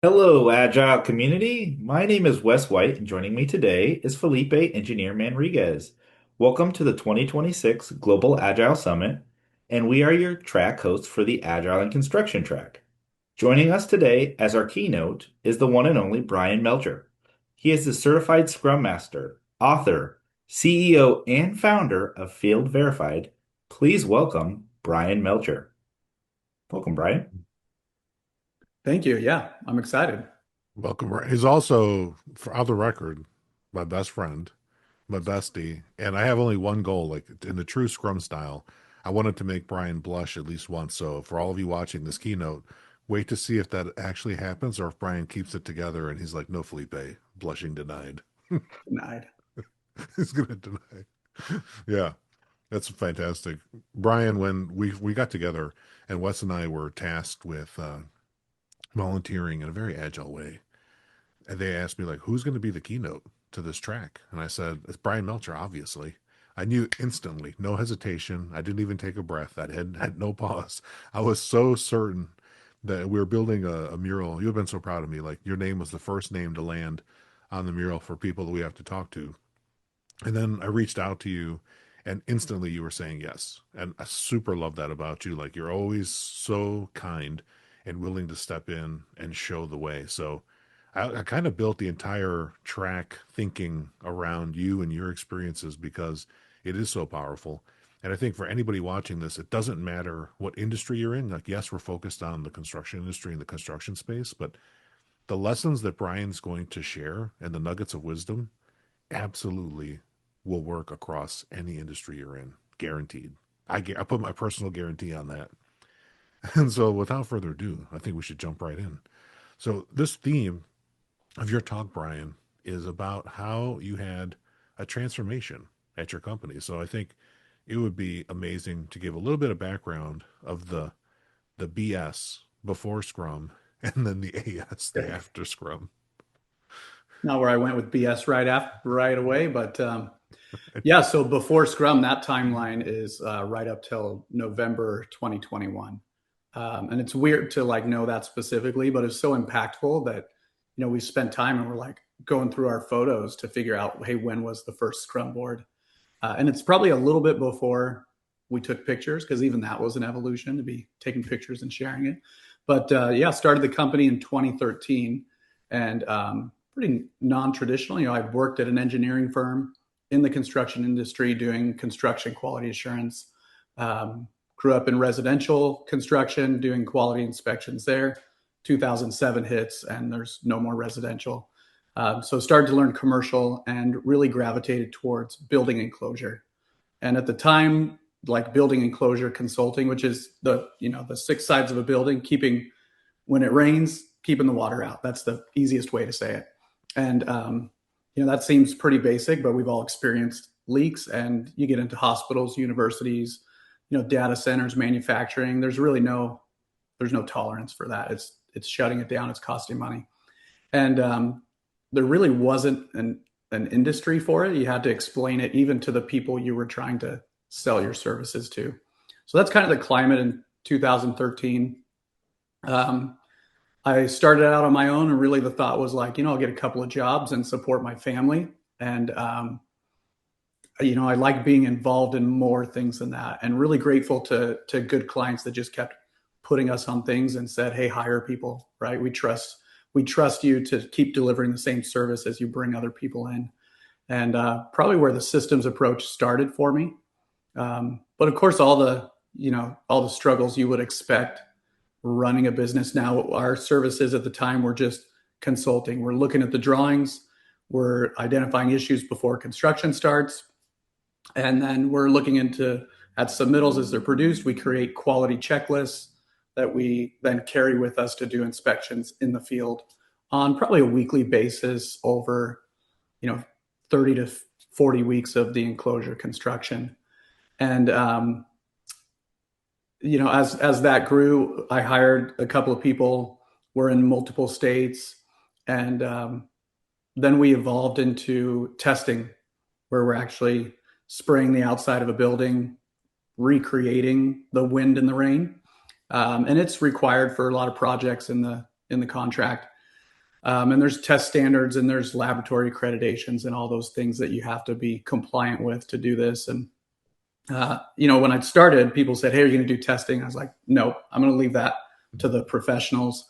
Hello, Agile community. My name is Wes White, and joining me today is Felipe Engineer Manriguez. Welcome to the 2026 Global Agile Summit, and we are your track hosts for the Agile and Construction track. Joining us today as our keynote is the one and only Brian Melcher. He is the certified Scrum Master, author, CEO, and founder of Field Verified. Please welcome Brian Melcher. Welcome, Brian. Thank you. Yeah, I'm excited. Welcome. He's also, for other record, my best friend, my bestie, and I have only one goal. Like in the true Scrum style, I wanted to make Brian blush at least once. So for all of you watching this keynote, wait to see if that actually happens or if Brian keeps it together and he's like, "No, Felipe, blushing denied." Denied. He's gonna deny. Yeah, that's fantastic, Brian. When we got together and Wes and I were tasked with volunteering in a very agile way. And they asked me like, who's going to be the keynote to this track? And I said, it's Brian Melcher, obviously. I knew instantly, no hesitation. I didn't even take a breath. I had no pause. I was so certain that we were building a mural. You've been so proud of me. Like your name was the first name to land on the mural for people that we have to talk to. And then I reached out to you and instantly you were saying yes. And I super love that about you. Like you're always so kind and willing to step in and show the way. So I kind of built the entire track thinking around you and your experiences because it is so powerful. And I think for anybody watching this, it doesn't matter what industry you're in. Like, yes, we're focused on the construction industry and the construction space, but the lessons that Brian's going to share and the nuggets of wisdom absolutely will work across any industry you're in, guaranteed. I put my personal guarantee on that. And so, without further ado, I think we should jump right in. So, this theme of your talk, Brian, is about how you had a transformation at your company. So, I think it would be amazing to give a little bit of background of the BS before Scrum and then the AS, the Okay. after Scrum. Not where I went with BS right away, but yeah. So before Scrum, that timeline is right up till November 2021, and it's weird to like know that specifically, but it's so impactful that we spent time and we're like going through our photos to figure out, hey, when was the first Scrum board? And it's probably a little bit before we took pictures because even that was an evolution to be taking pictures and sharing it. But yeah, started the company in 2013 and pretty non-traditional. I worked at an engineering firm in the construction industry doing construction quality assurance. Grew up in residential construction doing quality inspections there. 2007 hits and there's no more residential. So started to learn commercial and really gravitated towards building enclosure. And at the time, like building enclosure consulting, which is the six sides of a building, keeping when it rains, keeping the water out. That's the easiest way to say it. And that seems pretty basic, but we've all experienced leaks, and you get into hospitals, universities, data centers, manufacturing. There's no tolerance for that. It's shutting it down. It's costing money, and there really wasn't an industry for it. You had to explain it even to the people you were trying to sell your services to. So that's kind of the climate in 2013. I started out on my own, and really the thought was like, I'll get a couple of jobs and support my family. And, I like being involved in more things than that, and really grateful to good clients that just kept putting us on things and said, hey, hire people, right? We trust you to keep delivering the same service as you bring other people in. And probably where the systems approach started for me. But of course, all the struggles you would expect running a business. Now, our services at the time were just consulting. We're looking at the drawings, we're identifying issues before construction starts, and then we're looking at submittals as they're produced. We create quality checklists that we then carry with us to do inspections in the field on probably a weekly basis over, 30 to 40 weeks of the enclosure construction. And as that grew, I hired a couple of people. We're in multiple states, and then we evolved into testing, where we're actually spraying the outside of a building, recreating the wind and the rain, and it's required for a lot of projects in the contract. And there's test standards and there's laboratory accreditations and all those things that you have to be compliant with to do this. And, when I started, people said, hey, are you going to do testing? I was like, no, I'm going to leave that to the professionals.